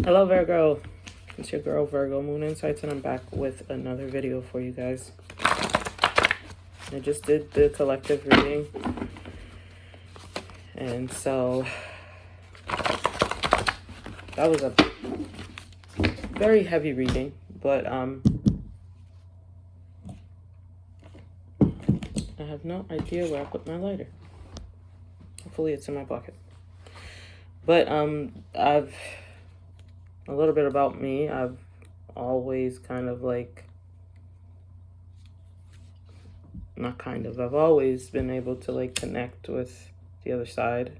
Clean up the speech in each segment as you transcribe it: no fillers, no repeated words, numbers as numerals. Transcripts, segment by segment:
Hello Virgo, it's your girl Virgo Moon Insights, and I'm back with another video for you guys. I just did the collective reading, and so that was a very heavy reading, but I have no idea where I put my lighter. Hopefully it's in my pocket. But I've a little bit about me. I've always I've always been able to connect with the other side.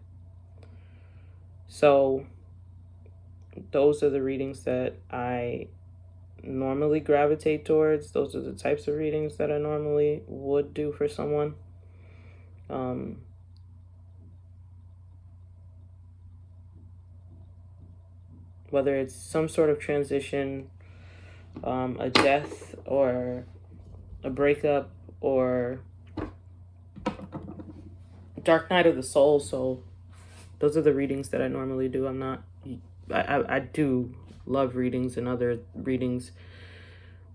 So those are the readings that I normally gravitate towards. Those are the types of readings that I normally would do for someone. Whether it's some sort of transition, a death, or a breakup, or dark night of the soul. So those are the readings that I normally do. I do love readings and other readings,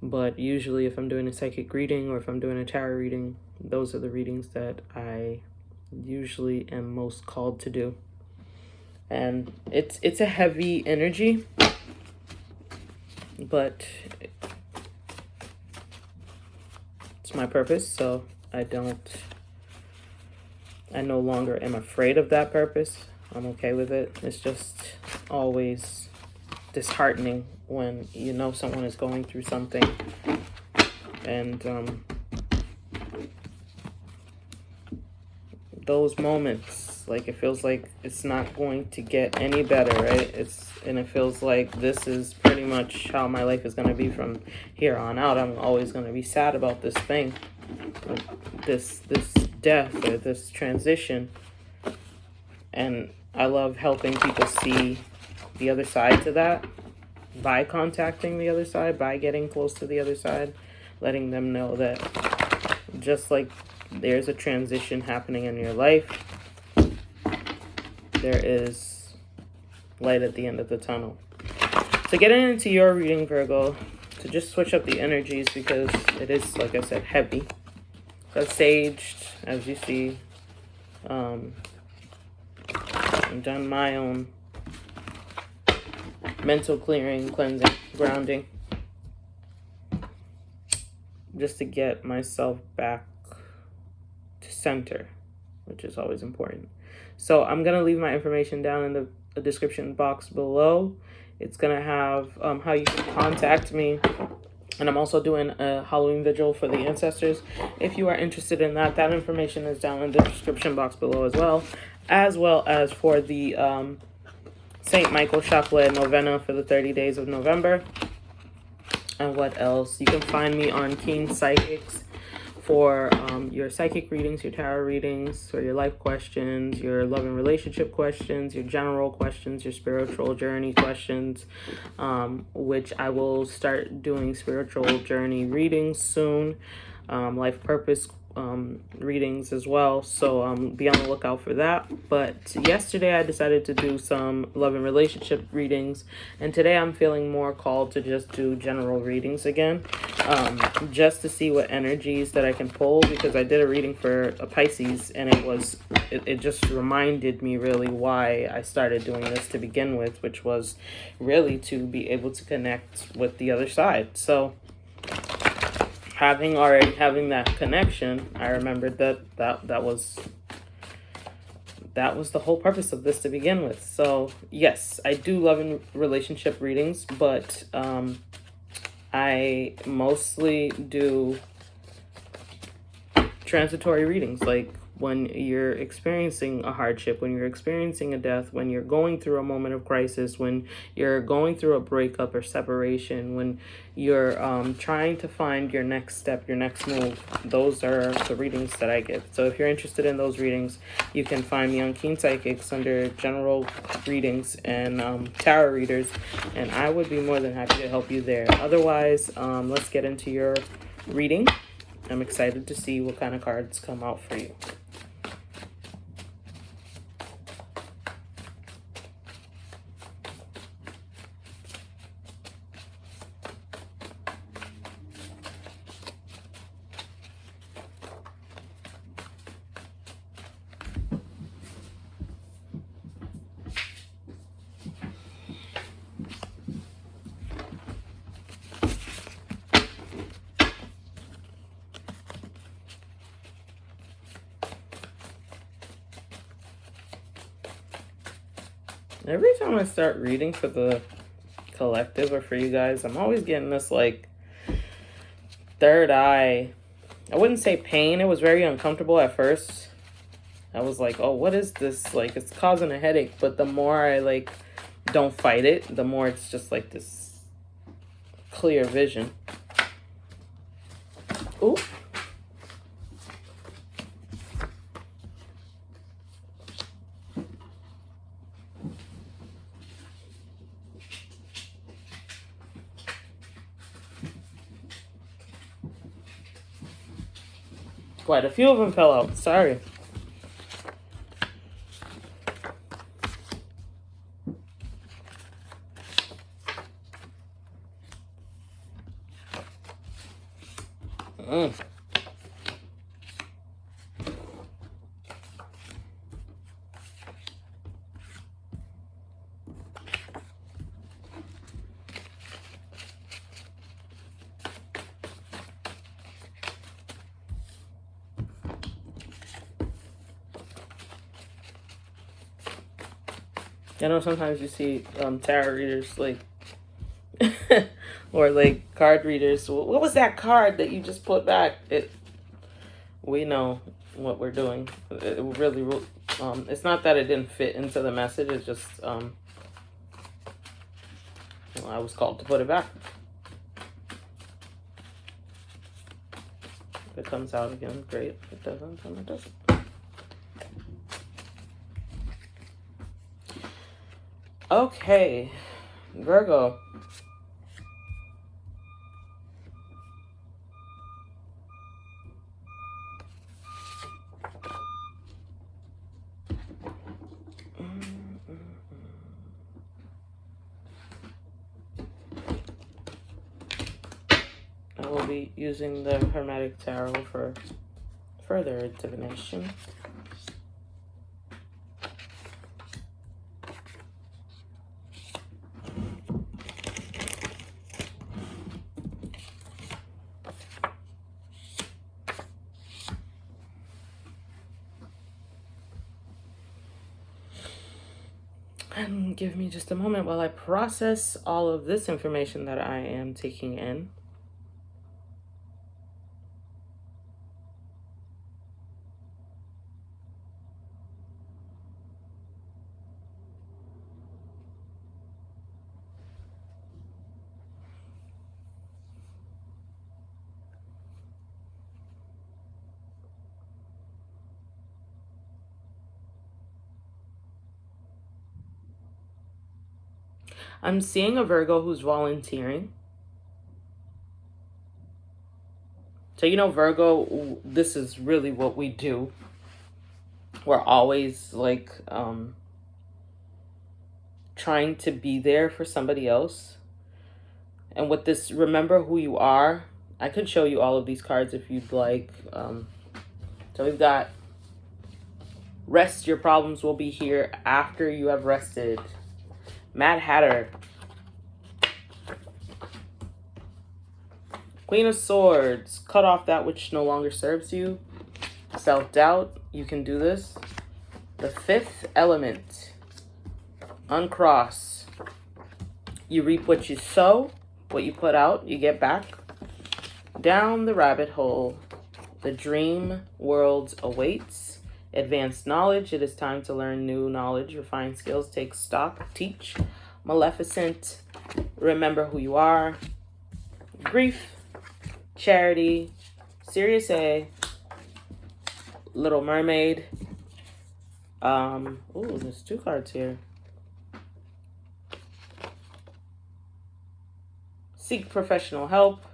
but usually if I'm doing a psychic reading or if I'm doing a tarot reading, those are the readings that I usually am most called to do. And it's a heavy energy, but it's my purpose, so I no longer am afraid of that purpose. I'm okay with it. It's just always disheartening when you know someone is going through something and those moments, it feels like it's not going to get any better, right? And it feels like this is pretty much how my life is going to be from here on out. I'm always going to be sad about this thing, this death or this transition. And I love helping people see the other side to that by contacting the other side, by getting close to the other side, letting them know that just like there's a transition happening in your life, there is light at the end of the tunnel. So getting into your reading, Virgo, to just switch up the energies, because it is, like I said, heavy. So saged, as you see. I've done my own mental clearing, cleansing, grounding, just to get myself back to center, which is always important. So I'm going to leave my information down in the description box below. It's going to have how you can contact me. And I'm also doing a Halloween vigil for the ancestors. If you are interested in that, that information is down in the description box below as well as for the St. Michael Chaplet Novena for the 30 days of November. And what else? You can find me on Keen Psychics for your psychic readings, your tarot readings, for your life questions, your love and relationship questions, your general questions, your spiritual journey questions, which I will start doing spiritual journey readings soon, life purpose readings as well. So be on the lookout for that. But yesterday I decided to do some love and relationship readings, and today I'm feeling more called to just do general readings again, just to see what energies that I can pull, because I did a reading for a Pisces, and it just reminded me really why I started doing this to begin with, which was really to be able to connect with the other side. So having that connection, I remembered that was the whole purpose of this to begin with. So yes, I do love in relationship readings, but I mostly do transitory readings, like when you're experiencing a hardship, when you're experiencing a death, when you're going through a moment of crisis, when you're going through a breakup or separation, when you're trying to find your next step, your next move. Those are the readings that I give. So if you're interested in those readings, you can find me on Keen Psychics under general readings and tarot readers, and I would be more than happy to help you there. Otherwise, let's get into your reading. I'm excited to see what kind of cards come out for you. Every time I start reading for the collective or for you guys, I'm always getting this like third eye. I wouldn't say pain. It was very uncomfortable at first. I was like, oh, what is this? Like, it's causing a headache. But the more I like don't fight it, the more it's just like this clear vision. Ooh. Quite a few of them fell out. Sorry. I know sometimes you see tarot readers like, or like card readers. What was that card that you just put back? We know what we're doing. It really, it's not that it didn't fit into the message. It's just, I was called to put it back. If it comes out again, great. If it doesn't, then it doesn't. Okay, Virgo. I will be using the Hermetic Tarot for further divination. And give me just a moment while I process all of this information that I am taking in. I'm seeing a Virgo who's volunteering. So, you know, Virgo, this is really what we do. We're always like trying to be there for somebody else. And with this, remember who you are. I could show you all of these cards if you'd like. So we've got rest. Your problems will be here after you have rested. Mad Hatter. Queen of Swords. Cut off that which no longer serves you. Self-doubt. You can do this. The Fifth Element. Uncross. You reap what you sow. What you put out, you get back. Down the rabbit hole. The dream world awaits. Advanced knowledge. It is time to learn new knowledge. Refine skills. Take stock. Teach. Maleficent. Remember who you are. Grief. Charity. Serious A. Little Mermaid. Ooh, there's two cards here. Seek professional help.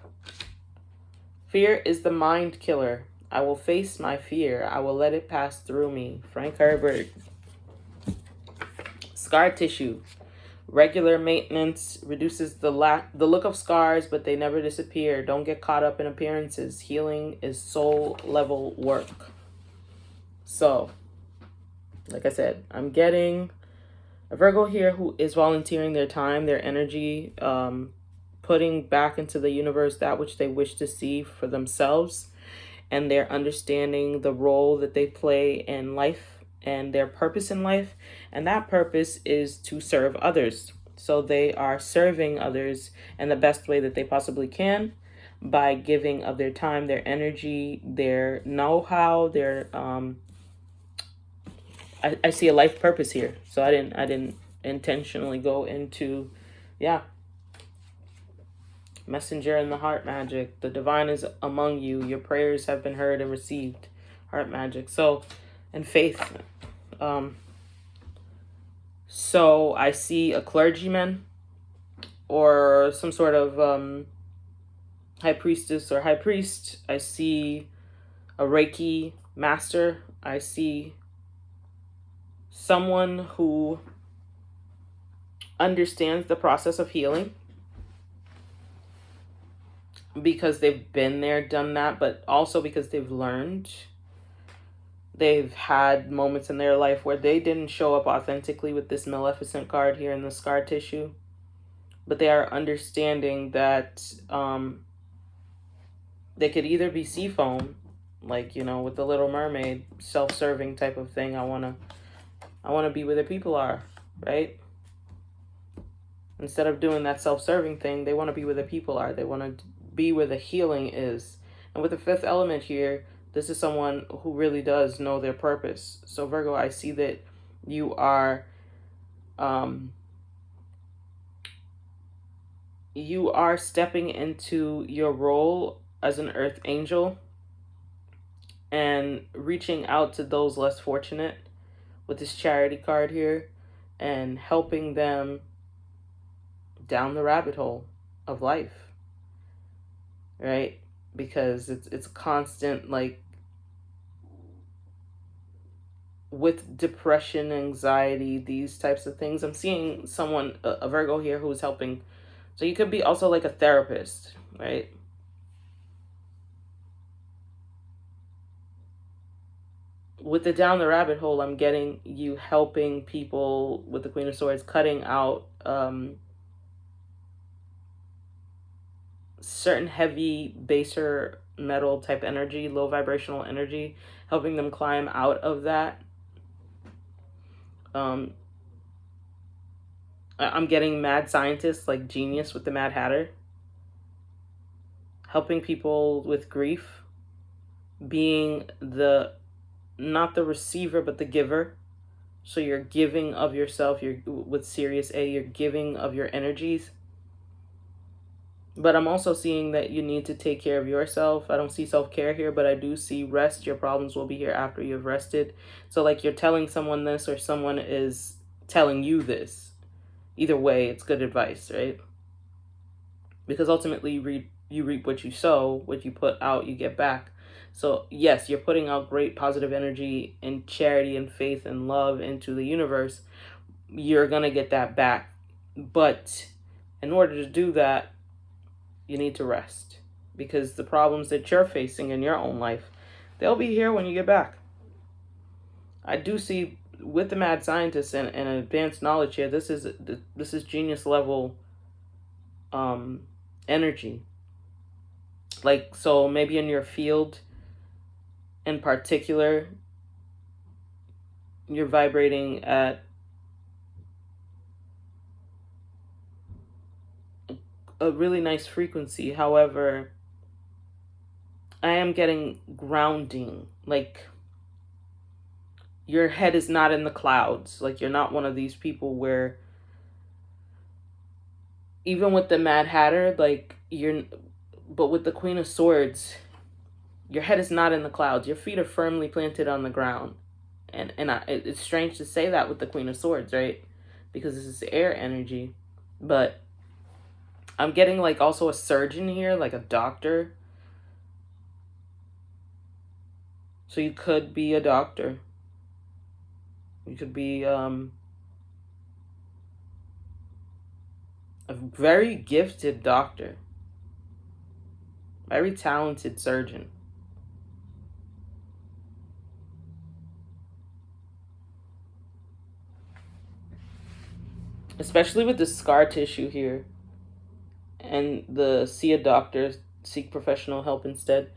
Fear is the mind killer. I will face my fear. I will let it pass through me. Frank Herbert. Scar tissue. Regular maintenance reduces the look of scars, but they never disappear. Don't get caught up in appearances. Healing is soul level work. So, like I said, I'm getting a Virgo here who is volunteering their time, their energy, putting back into the universe that which they wish to see for themselves, and they're understanding the role that they play in life and their purpose in life, And that purpose is to serve others. So they are serving others in the best way that they possibly can by giving of their time, their energy, their know-how, their I see a life purpose here. So I didn't intentionally go into, yeah, messenger in the heart magic. The divine is among you. Your prayers have been heard and received. Heart magic. So, and faith. So I see a clergyman or some sort of high priestess or high priest. I see a Reiki master. I see someone who understands the process of healing because they've been there, done that, but also because they've learned. They've had moments in their life where they didn't show up authentically with this Maleficent card here in the scar tissue, but they are understanding that they could either be sea foam, like, you know, with the Little Mermaid, self-serving type of thing. I want to be where the people are, right? Instead of doing that self-serving thing, they want to be where the people are. They want to be where the healing is. And with the fifth element here, this is someone who really does know their purpose. So Virgo, I see that you are stepping into your role as an earth angel and reaching out to those less fortunate with this charity card here and helping them down the rabbit hole of life, right? Because it's constant, like, with depression, anxiety, these types of things. I'm seeing someone, a Virgo here, who's helping. So you could be also like a therapist, right? With the down the rabbit hole, I'm getting you helping people with the Queen of Swords, cutting out certain heavy, baser metal type energy, low vibrational energy, helping them climb out of that. I'm getting mad scientists, like Genius with the Mad Hatter, helping people with grief, being not the receiver, but the giver. So you're giving of yourself, you're with Sirius A, you're giving of your energies. But I'm also seeing that you need to take care of yourself. I don't see self-care here, but I do see rest. Your problems will be here after you've rested. So like you're telling someone this or someone is telling you this. Either way, it's good advice, right? Because ultimately you reap what you sow, what you put out, you get back. So yes, you're putting out great positive energy and charity and faith and love into the universe. You're going to get that back. But in order to do that, you need to rest, because the problems that you're facing in your own life, they'll be here when you get back. I do see with the mad scientists and advanced knowledge here, this is genius level energy. Like, so maybe in your field in particular, you're vibrating at a really nice frequency. However, I am getting grounding. Like, your head is not in the clouds. Like, you're not one of these people where, even with the Mad Hatter, like, but with the Queen of Swords, your head is not in the clouds. Your feet are firmly planted on the ground. And it's strange to say that with the Queen of Swords, right? Because this is air energy. But I'm getting like also a surgeon here, like a doctor. So you could be a doctor. You could be a very gifted doctor. Very talented surgeon. Especially with the scar tissue here. And the see a doctor, seek professional help instead.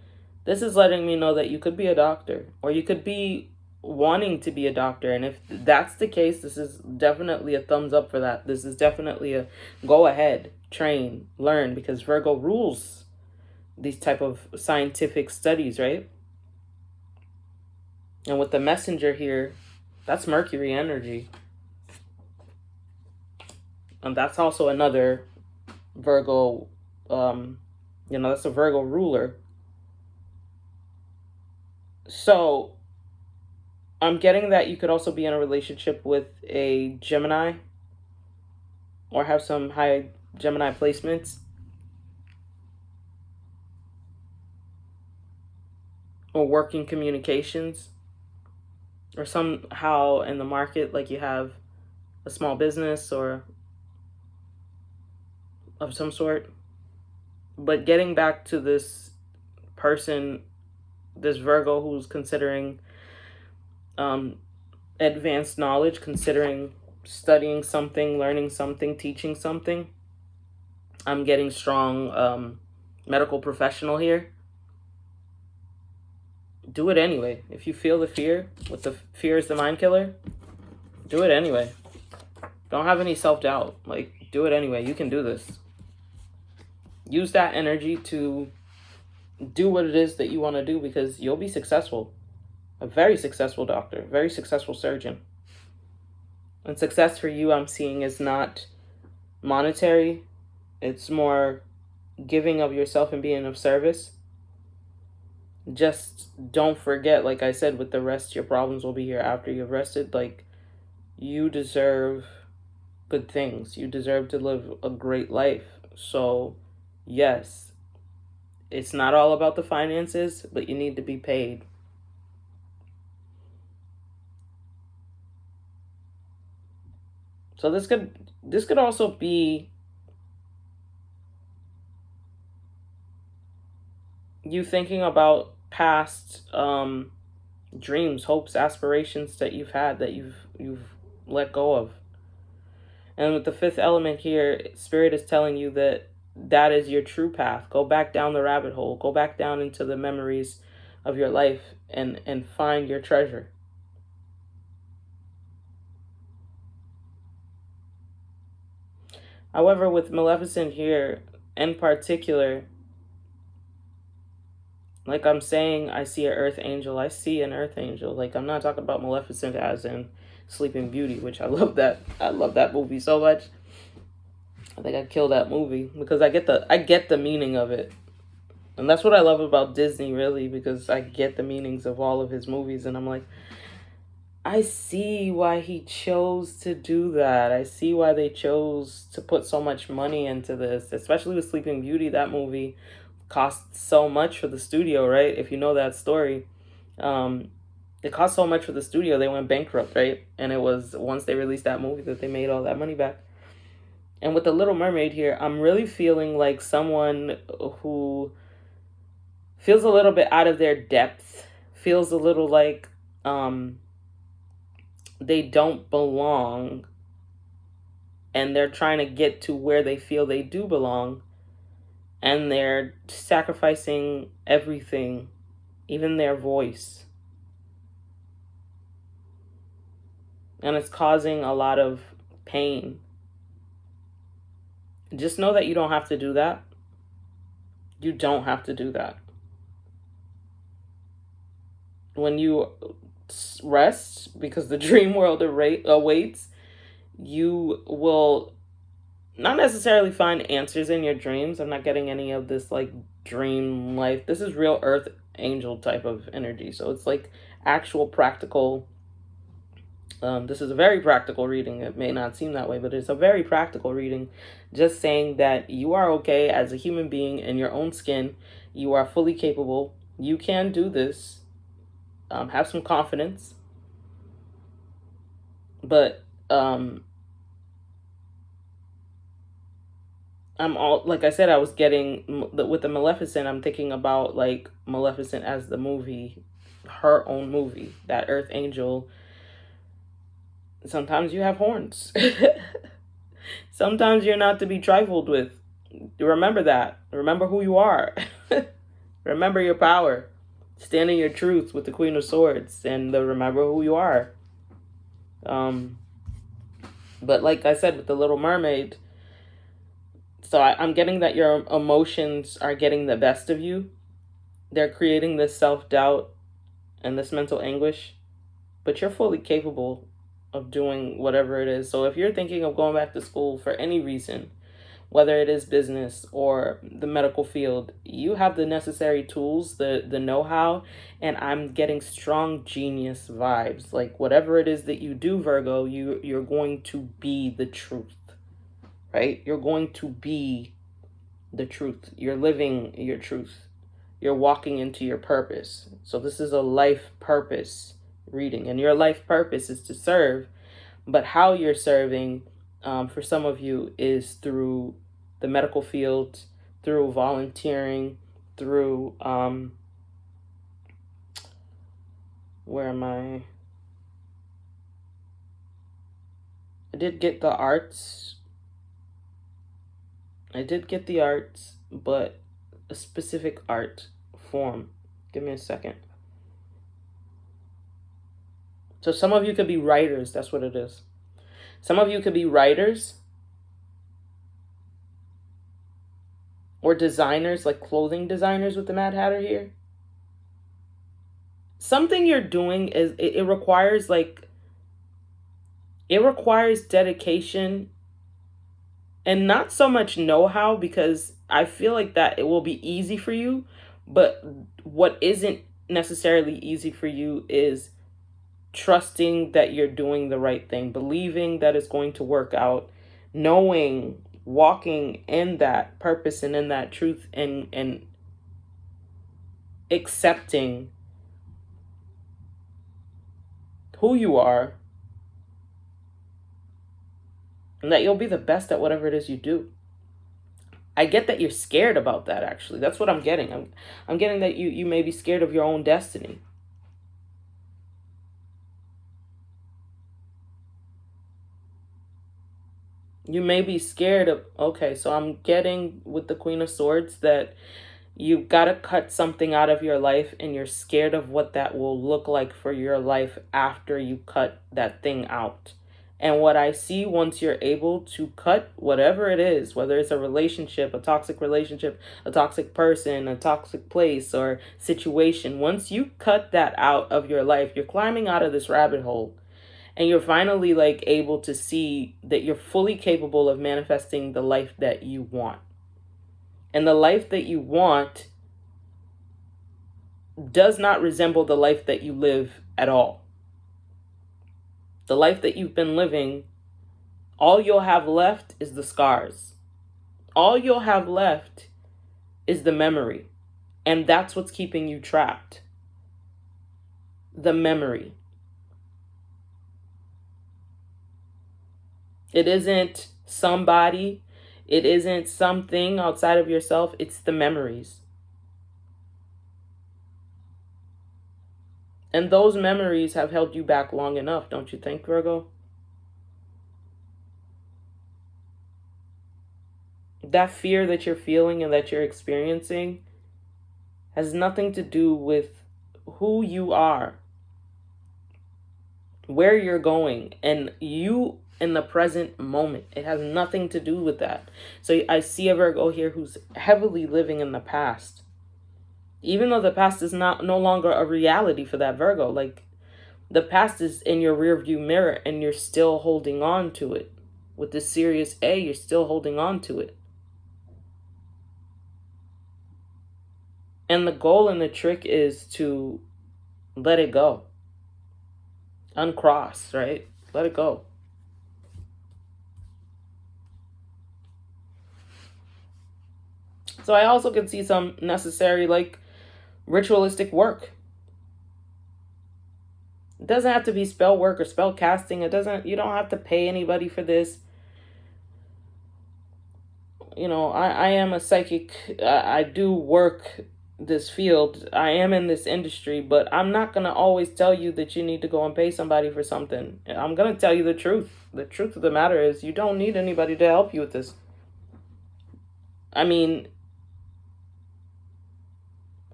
This is letting me know that you could be a doctor, or you could be wanting to be a doctor. And if that's the case, this is definitely a thumbs up for that. This is definitely a go ahead, train, learn, because Virgo rules these type of scientific studies, right? And with the messenger here, that's Mercury energy. And that's also another Virgo, that's a Virgo ruler. So I'm getting that you could also be in a relationship with a Gemini or have some high Gemini placements. Or working communications. Or somehow in the market, like you have a small business or of some sort. But getting back to this person, this Virgo who's considering advanced knowledge, considering studying something, learning something, teaching something. I'm getting strong medical professional here. Do it anyway. If you feel the fear, with the fear is the mind killer, do it anyway. Don't have any self-doubt. Like, do it anyway. You can do this. Use that energy to do what it is that you want to do, because you'll be successful. A very successful doctor, very successful surgeon. And success for you, I'm seeing, is not monetary. It's more giving of yourself and being of service. Just don't forget, like I said, with the rest, your problems will be here after you've rested. Like, you deserve good things. You deserve to live a great life. So, yes, it's not all about the finances, but you need to be paid. So this could also be you thinking about past dreams, hopes, aspirations that you've had that you've let go of. And with the fifth element here, Spirit is telling you that that is your true path. Go back down the rabbit hole. Go back down into the memories of your life and find your treasure. However, with Maleficent here, in particular, like I'm saying, I see an earth angel. I see an earth angel. Like, I'm not talking about Maleficent as in Sleeping Beauty, which I love that. I love that movie so much. I think I'd kill that movie because I get the meaning of it. And that's what I love about Disney, really, because I get the meanings of all of his movies, and I'm like, I see why he chose to do that. I see why they chose to put so much money into this, especially with Sleeping Beauty. That movie cost so much for the studio, right? If you know that story, it cost so much for the studio, they went bankrupt, right? And it was once they released that movie that they made all that money back. And with The Little Mermaid here, I'm really feeling like someone who feels a little bit out of their depth, feels a little like they don't belong, and they're trying to get to where they feel they do belong, and they're sacrificing everything, even their voice. And it's causing a lot of pain. Just know that you don't have to do that. You don't have to do that. When you rest, because the dream world awaits, you will not necessarily find answers in your dreams. I'm not getting any of this like dream life. This is real earth angel type of energy. So it's like actual practical. This is a very practical reading. It may not seem that way, but it's a very practical reading. Just saying that you are okay as a human being in your own skin. You are fully capable. You can do this. Have some confidence. But I'm all, like I said, I was getting with the Maleficent, I'm thinking about like Maleficent as the movie, her own movie, that earth angel. Sometimes you have horns. Sometimes you're not to be trifled with. Remember that. Remember who you are. Remember your power. Stand in your truth with the Queen of Swords and the remember who you are. But like I said with the Little Mermaid, so I'm getting that your emotions are getting the best of you. They're creating this self-doubt and this mental anguish, but you're fully capable of doing whatever it is. So if you're thinking of going back to school for any reason, whether it is business or the medical field, you have the necessary tools, the know-how, and I'm getting strong genius vibes. Like whatever it is that you do, Virgo, you're going to be the truth, right? You're going to be the truth. You're living your truth. You're walking into your purpose. So this is a life purpose reading, and your life purpose is to serve, but how you're serving, for some of you, is through the medical field, through volunteering, through where am I did get the arts. I did get the arts, but a specific art form. Give me a second. So some of you could be writers. That's what it is. Some of you could be writers or designers, like clothing designers with the Mad Hatter here. Something you're doing is it requires dedication and not so much know-how, because I feel like that it will be easy for you, but what isn't necessarily easy for you is trusting that you're doing the right thing, believing that it's going to work out, knowing, walking in that purpose and in that truth, and accepting who you are, and that you'll be the best at whatever it is you do. I get that you're scared about that, actually. That's what I'm getting. I'm getting that you may be scared of your own destiny. You may be scared of, okay, so I'm getting with the Queen of Swords that you've got to cut something out of your life, and you're scared of what that will look like for your life after you cut that thing out. And what I see, once you're able to cut whatever it is, whether it's a relationship, a toxic person, a toxic place or situation, once you cut that out of your life, you're climbing out of this rabbit hole. And you're finally able to see that you're fully capable of manifesting the life that you want. And the life that you want does not resemble the life that you live at all. The life that you've been living, all you'll have left is the scars. All you'll have left is the memory. And that's what's keeping you trapped. The memory. It isn't somebody. It isn't something outside of yourself. It's the memories. And those memories have held you back long enough, don't you think, Virgo? That fear that you're feeling and that you're experiencing has nothing to do with who you are, where you're going, and you in the present moment. It has nothing to do with that. So I see a Virgo here who's heavily living in the past. Even though the past is no longer a reality for that Virgo. The past is in your rearview mirror, and you're still holding on to it. With the Sirius A, you're still holding on to it. And the goal and the trick is to let it go. Uncross, right? Let it go. So I also can see some necessary ritualistic work. It doesn't have to be spell work or spell casting. You don't have to pay anybody for this. I am a psychic. I do work this field. I am in this industry, but I'm not going to always tell you that you need to go and pay somebody for something. I'm going to tell you the truth. The truth of the matter is you don't need anybody to help you with this. I mean,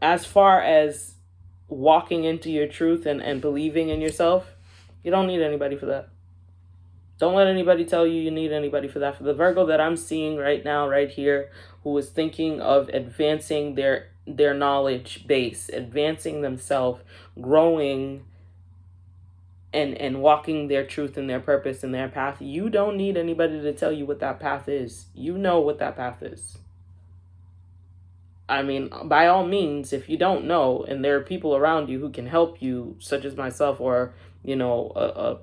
as far as walking into your truth and believing in yourself, you don't need anybody for that. Don't let anybody tell you need anybody for that. For the Virgo that I'm seeing right now, right here, who is thinking of advancing their knowledge base, advancing themselves, growing, and walking their truth and their purpose and their path, you don't need anybody to tell you what that path is. You know what that path is. I mean, by all means, if you don't know and there are people around you who can help you, such as myself, or, you know,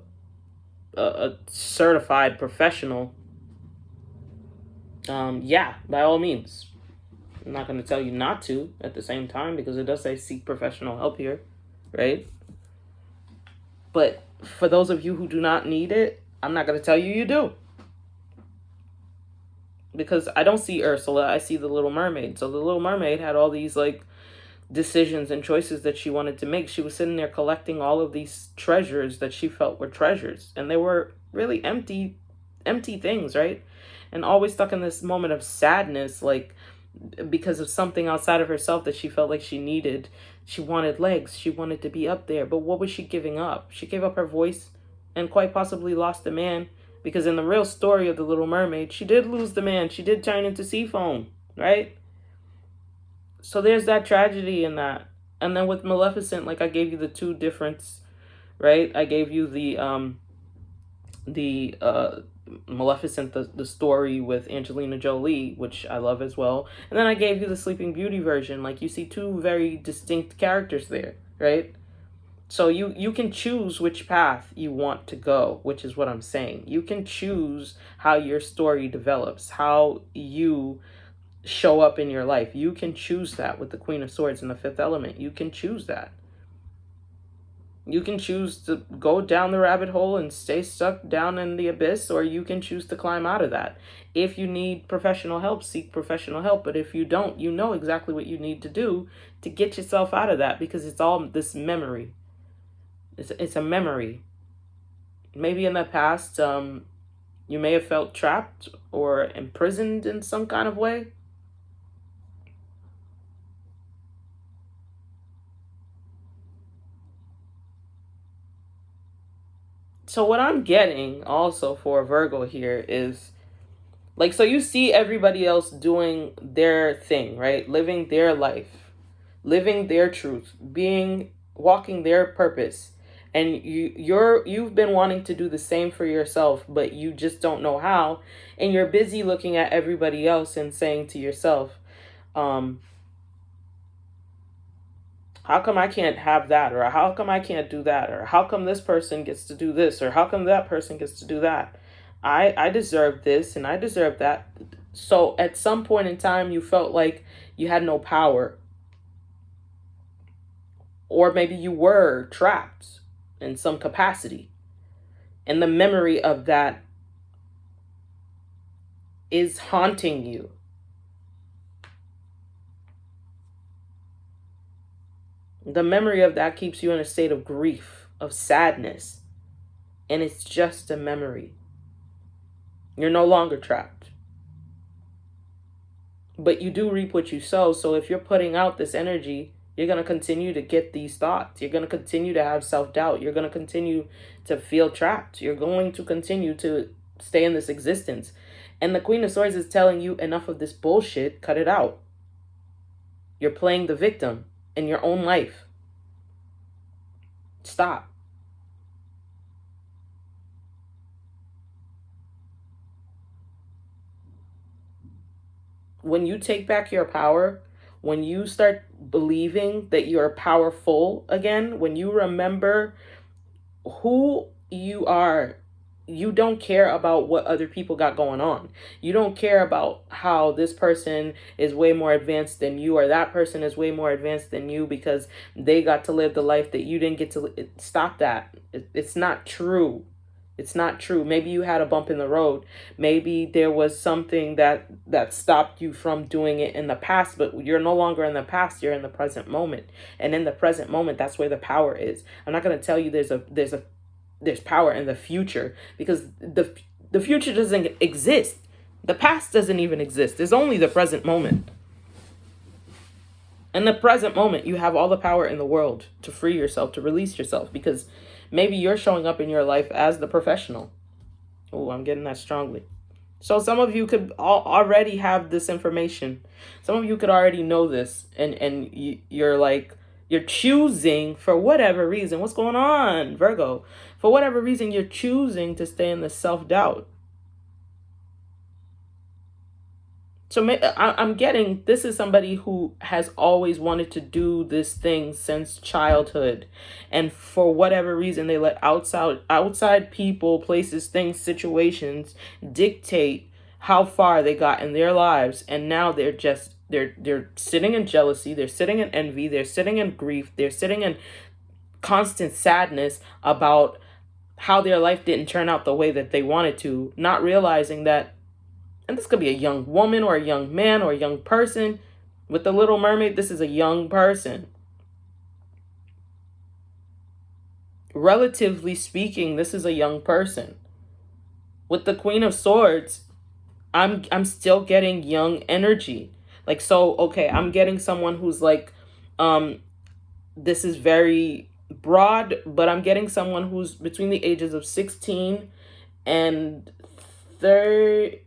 a certified professional, yeah, by all means. I'm not going to tell you not to at the same time, because it does say seek professional help here, right? But for those of you who do not need it, I'm not going to tell you you do. Because I don't see Ursula, I see the Little Mermaid. So the Little Mermaid had all these like decisions and choices that she wanted to make. She was sitting there collecting all of these treasures that she felt were treasures, and they were really empty things, right? And always stuck in this moment of sadness, like because of something outside of herself that she felt like she needed. She wanted legs, she wanted to be up there, but what was she giving up? She gave up her voice and quite possibly lost the man, because in the real story of the Little Mermaid, she did lose the man. She did turn into sea foam, right? So there's that tragedy in that. And then with Maleficent, like I gave you the two difference, right? I gave you the Maleficent, the story with Angelina Jolie, which I love as well. And then I gave you the Sleeping Beauty version. Like you see two very distinct characters there, right? So you can choose which path you want to go, which is what I'm saying. You can choose how your story develops, how you show up in your life. You can choose that with the Queen of Swords and the Fifth Element. You can choose that. You can choose to go down the rabbit hole and stay stuck down in the abyss, or you can choose to climb out of that. If you need professional help, seek professional help. But if you don't, you know exactly what you need to do to get yourself out of that, because it's all this memory. It's a memory. Maybe in the past, you may have felt trapped or imprisoned in some kind of way. So what I'm getting also for Virgo here is, like, so you see everybody else doing their thing, right? Living their life, living their truth, walking their purpose. And you've been wanting to do the same for yourself, but you just don't know how. And you're busy looking at everybody else and saying to yourself, how come I can't have that? Or how come I can't do that? Or how come this person gets to do this? Or how come that person gets to do that? I deserve this and I deserve that. So at some point in time, you felt like you had no power. Or maybe you were trapped in some capacity. And the memory of that is haunting you. The memory of that keeps you in a state of grief, of sadness. And it's just a memory. You're no longer trapped. But you do reap what you sow. So if you're putting out this energy, you're going to continue to get these thoughts. You're going to continue to have self-doubt. You're going to continue to feel trapped. You're going to continue to stay in this existence. And the Queen of Swords is telling you, enough of this bullshit, cut it out. You're playing the victim in your own life. Stop. When you take back your power, when you start believing that you're powerful again, when you remember who you are, you don't care about what other people got going on. You don't care about how this person is way more advanced than you, or that person is way more advanced than you because they got to live the life that you didn't get to. Stop that. It's not true. It's not true. Maybe you had a bump in the road. Maybe there was something that stopped you from doing it in the past, but you're no longer in the past. You're in the present moment. And in the present moment, that's where the power is. I'm not going to tell you there's power in the future, because the future doesn't exist. The past doesn't even exist. There's only the present moment. In the present moment, you have all the power in the world to free yourself, to release yourself, because maybe you're showing up in your life as the professional. Oh, I'm getting that strongly. So some of you could already have this information. Some of you could already know this, and you're like, you're choosing for whatever reason. What's going on, Virgo? For whatever reason, you're choosing to stay in the self-doubt. So I'm getting, this is somebody who has always wanted to do this thing since childhood. And for whatever reason, they let outside people, places, things, situations dictate how far they got in their lives. And now they're sitting in jealousy, they're sitting in envy, they're sitting in grief, they're sitting in constant sadness about how their life didn't turn out the way that they wanted to, not realizing that, and this could be a young woman or a young man or a young person. With the Little Mermaid, this is a young person. Relatively speaking, this is a young person. With the Queen of Swords, I'm still getting young energy. Like, so, okay, I'm getting someone who's like, this is very broad, but I'm getting someone who's between the ages of 16 and 35.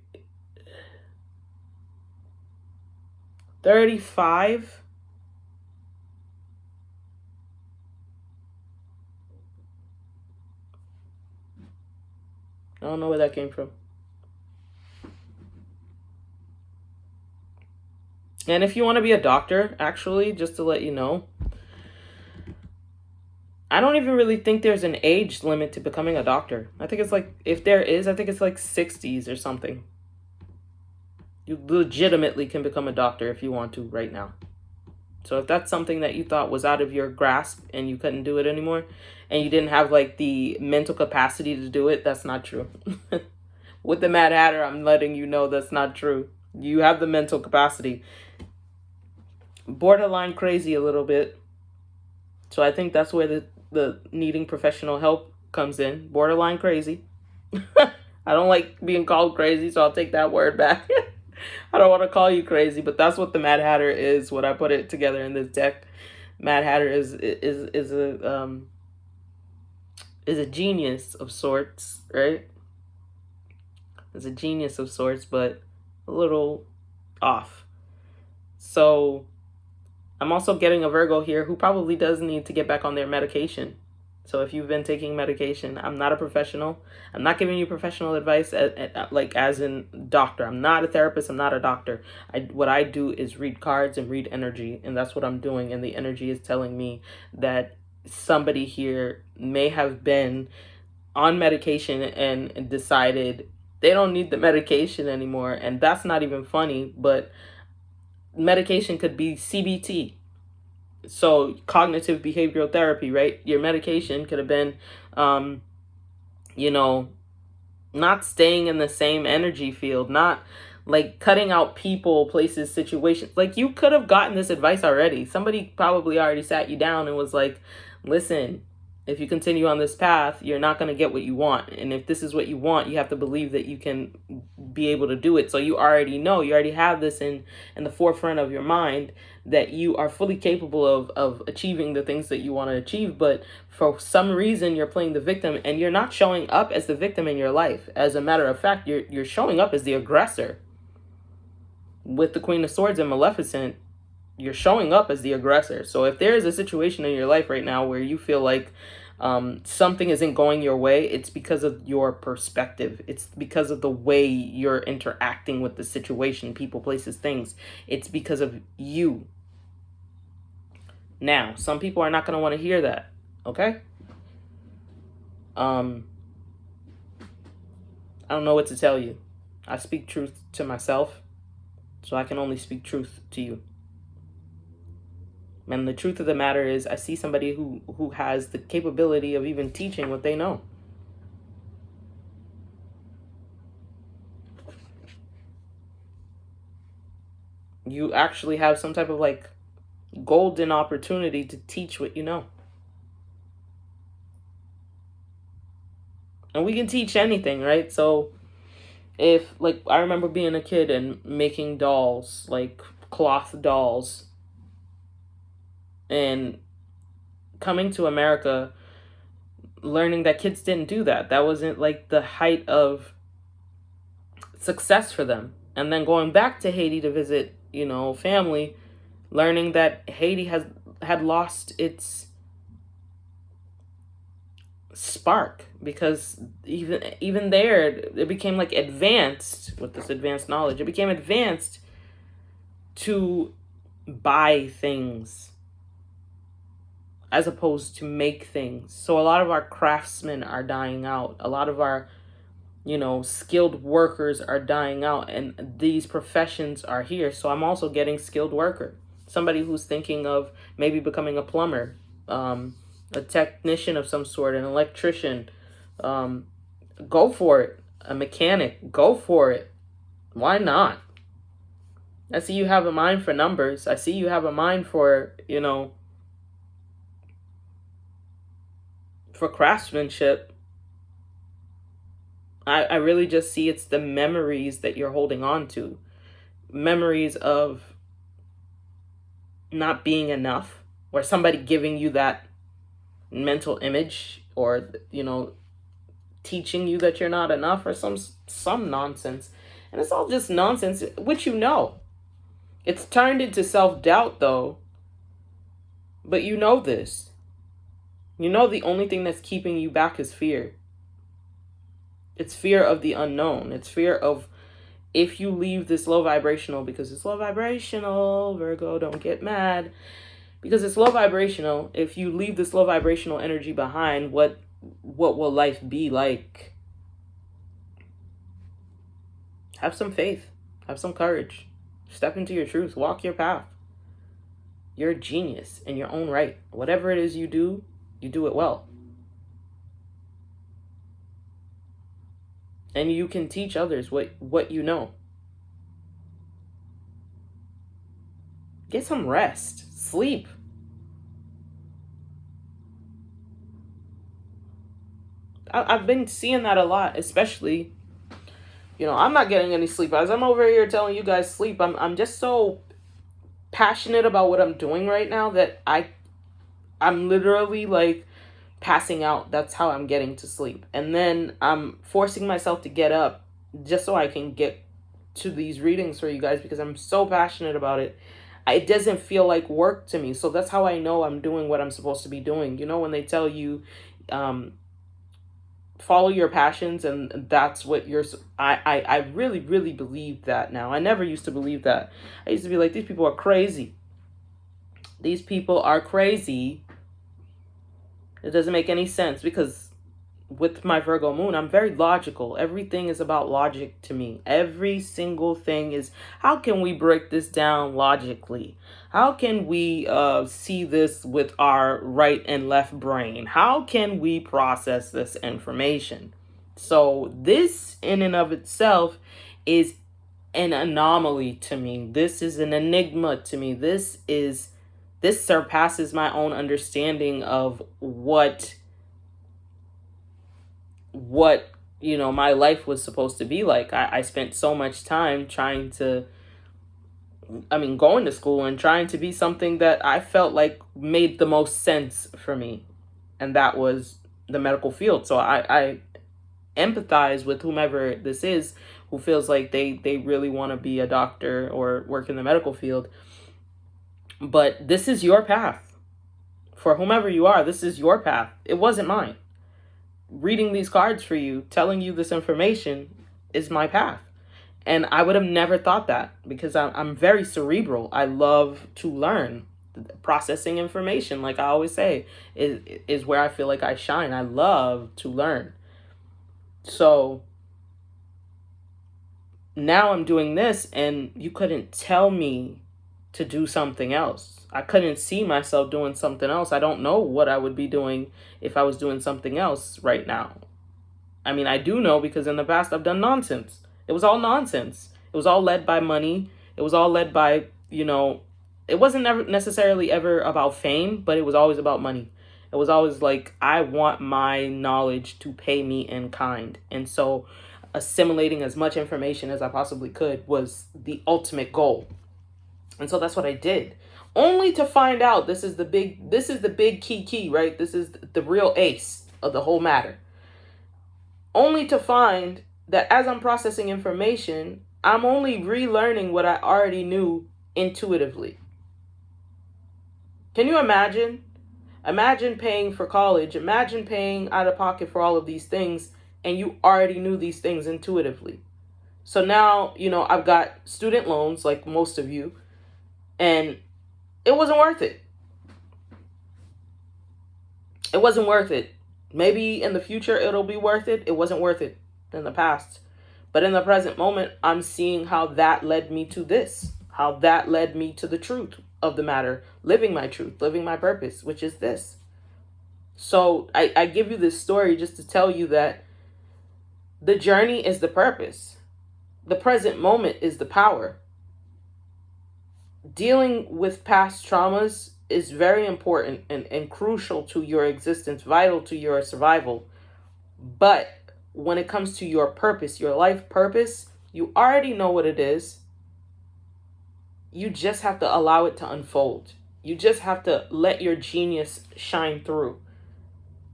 I don't know where that came from. And if you want to be a doctor, actually, just to let you know, I don't even really think there's an age limit to becoming a doctor. I think it's like, if there is, I think it's like 60s or something. You legitimately can become a doctor if you want to right now. So if that's something that you thought was out of your grasp and you couldn't do it anymore, and you didn't have like the mental capacity to do it, that's not true. With the Mad Hatter, I'm letting you know that's not true. You have the mental capacity. Borderline crazy a little bit. So I think that's where the needing professional help comes in. Borderline crazy. I don't like being called crazy, so I'll take that word back. I don't want to call you crazy, but that's what the Mad Hatter is when I put it together in this deck. Mad Hatter is a genius of sorts, right? Is a genius of sorts, but a little off. So I'm also getting a Virgo here who probably does need to get back on their medication. So if you've been taking medication, I'm not a professional. I'm not giving you professional advice like as in doctor. I'm not a therapist. I'm not a doctor. What I do is read cards and read energy, and that's what I'm doing. And the energy is telling me that somebody here may have been on medication and decided they don't need the medication anymore. And that's not even funny, but medication could be CBT. So cognitive behavioral therapy, right? Your medication could have been, not staying in the same energy field, not like cutting out people, places, situations. Like you could have gotten this advice already. Somebody probably already sat you down and was like, listen, if you continue on this path, you're not going to get what you want. And if this is what you want, you have to believe that you can be able to do it. So you already know, you already have this in the forefront of your mind that you are fully capable of achieving the things that you want to achieve. But for some reason, you're playing the victim and you're not showing up as the victim in your life. As a matter of fact, you're showing up as the aggressor. With the Queen of Swords and Maleficent, you're showing up as the aggressor. So if there is a situation in your life right now where you feel like something isn't going your way, it's because of your perspective. It's because of the way you're interacting with the situation, people, places, things. It's because of you. Now, some people are not going to want to hear that. Okay? I don't know what to tell you. I speak truth to myself, so I can only speak truth to you. And the truth of the matter is, I see somebody who has the capability of even teaching what they know. You actually have some type of like golden opportunity to teach what you know. And we can teach anything, right? So if, like, I remember being a kid and making dolls, like cloth dolls. And coming to America, learning that kids didn't do that. That wasn't like the height of success for them. And then going back to Haiti to visit, family, learning that Haiti had lost its spark, because even there it became like advanced with this advanced knowledge. It became advanced to buy things as opposed to make things. So a lot of our craftsmen are dying out. A lot of our skilled workers are dying out, and these professions are here. So I'm also getting skilled worker, somebody who's thinking of maybe becoming a plumber, a technician of some sort, an electrician. Go for it. A mechanic, go for it. Why not? I see you have a mind for numbers. I see you have a mind for, for craftsmanship. I really just see it's the memories that you're holding on to. Memories of not being enough, or somebody giving you that mental image, or, teaching you that you're not enough, or some nonsense. And it's all just nonsense, which It's turned into self-doubt, though. But this. The only thing that's keeping you back is fear. It's fear of the unknown. It's fear of, if you leave this low vibrational, because it's low vibrational, Virgo, don't get mad. Because it's low vibrational, if you leave this low vibrational energy behind, what will life be like? Have some faith. Have some courage. Step into your truth. Walk your path. You're a genius in your own right. Whatever it is you do it well. And you can teach others what you know. Get some rest. Sleep. I've been seeing that a lot, especially, I'm not getting any sleep. As I'm over here telling you guys sleep, I'm just so passionate about what I'm doing right now that I'm literally like passing out. That's how I'm getting to sleep. And then I'm forcing myself to get up just so I can get to these readings for you guys, because I'm so passionate about it. It doesn't feel like work to me. So that's how I know I'm doing what I'm supposed to be doing. When they tell you, follow your passions, and that's what I really, really believe that now. I never used to believe that. I used to be like, these people are crazy. These people are crazy. It doesn't make any sense, because with my Virgo moon, I'm very logical. Everything is about logic to me. Every single thing is, how can we break this down logically? How can we see this with our right and left brain? How can we process this information? So this in and of itself is an anomaly to me. This is an enigma to me. This surpasses my own understanding of what my life was supposed to be like. I spent so much time going to school and trying to be something that I felt like made the most sense for me, and that was the medical field. So I empathize with whomever this is who feels like they really want to be a doctor or work in the medical field. But this is your path. For whomever you are, this is your path. It wasn't mine. Reading these cards for you, telling you this information, is my path. And I would have never thought that, because I'm very cerebral. I love to learn. Processing information, like I always say, is where I feel like I shine. I love to learn. So now I'm doing this, and you couldn't tell me to do something else. I couldn't see myself doing something else. I don't know what I would be doing if I was doing something else right now. I do know, because in the past I've done nonsense. It was all nonsense. It was all led by money. It was all led by, it wasn't never necessarily ever about fame, but it was always about money. It was always like, I want my knowledge to pay me in kind. And so assimilating as much information as I possibly could was the ultimate goal. And so that's what I did. only to find out, this is the big key, right? This is the real ace of the whole matter. Only to find that as I'm processing information, I'm only relearning what I already knew intuitively. Can you imagine? Imagine paying for college. Imagine paying out of pocket for all of these things, and you already knew these things intuitively. So now, I've got student loans like most of you, and it wasn't worth it. It wasn't worth it. Maybe in the future it'll be worth it. It wasn't worth it in the past. But in the present moment, I'm seeing how that led me to this, how that led me to the truth of the matter, living my truth, living my purpose, which is this. So I give you this story just to tell you that the journey is the purpose. The present moment is the power. Dealing with past traumas is very important and crucial to your existence, vital to your survival. But when it comes to your purpose, your life purpose, you already know what it is. You just have to allow it to unfold. You just have to let your genius shine through.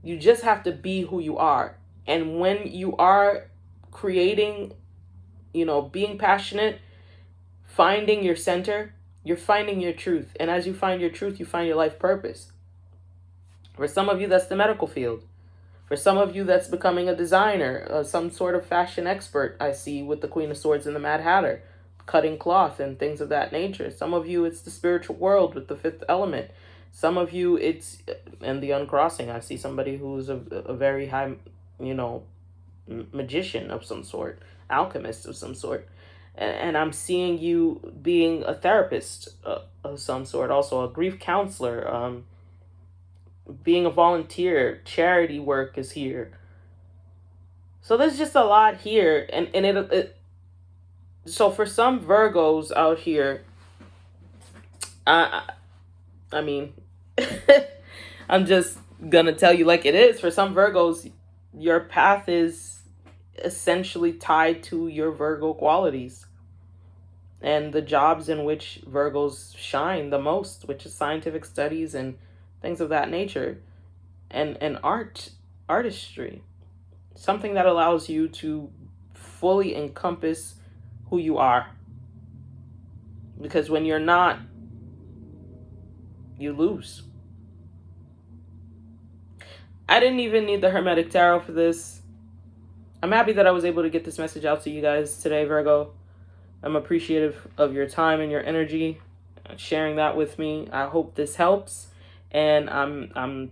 You just have to be who you are. And when you are creating, being passionate, finding your center, you're finding your truth. And as you find your truth, you find your life purpose. For some of you, that's the medical field. For some of you, that's becoming a designer, some sort of fashion expert, I see with the Queen of Swords and the Mad Hatter, cutting cloth and things of that nature. Some of you, it's the spiritual world with the fifth element. Some of you, it's in the uncrossing. I see somebody who's a very high, magician of some sort, alchemist of some sort. And I'm seeing you being a therapist of some sort, also a grief counselor, being a volunteer, charity work is here. So there's just a lot here. And so for some Virgos out here, I mean, I'm just going to tell you like it is. For some Virgos, your path is essentially tied to your Virgo qualities and the jobs in which Virgos shine the most, which is scientific studies and things of that nature, and artistry, something that allows you to fully encompass who you are. Because when you're not, you lose. I didn't even need the Hermetic Tarot for this. I'm happy that I was able to get this message out to you guys today, Virgo. I'm appreciative of your time and your energy, sharing that with me. I hope this helps, and I'm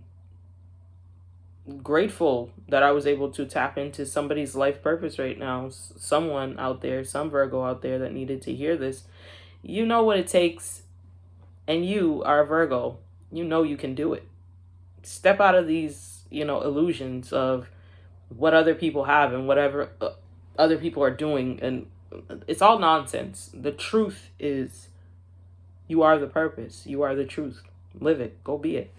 grateful that I was able to tap into somebody's life purpose right now. Someone out there, some Virgo out there that needed to hear this. You know what it takes, and you are a Virgo. You know you can do it. Step out of these, illusions of what other people have and whatever other people are doing, and it's all nonsense. The truth is, you are the purpose. You are the truth. Live it. Go be it.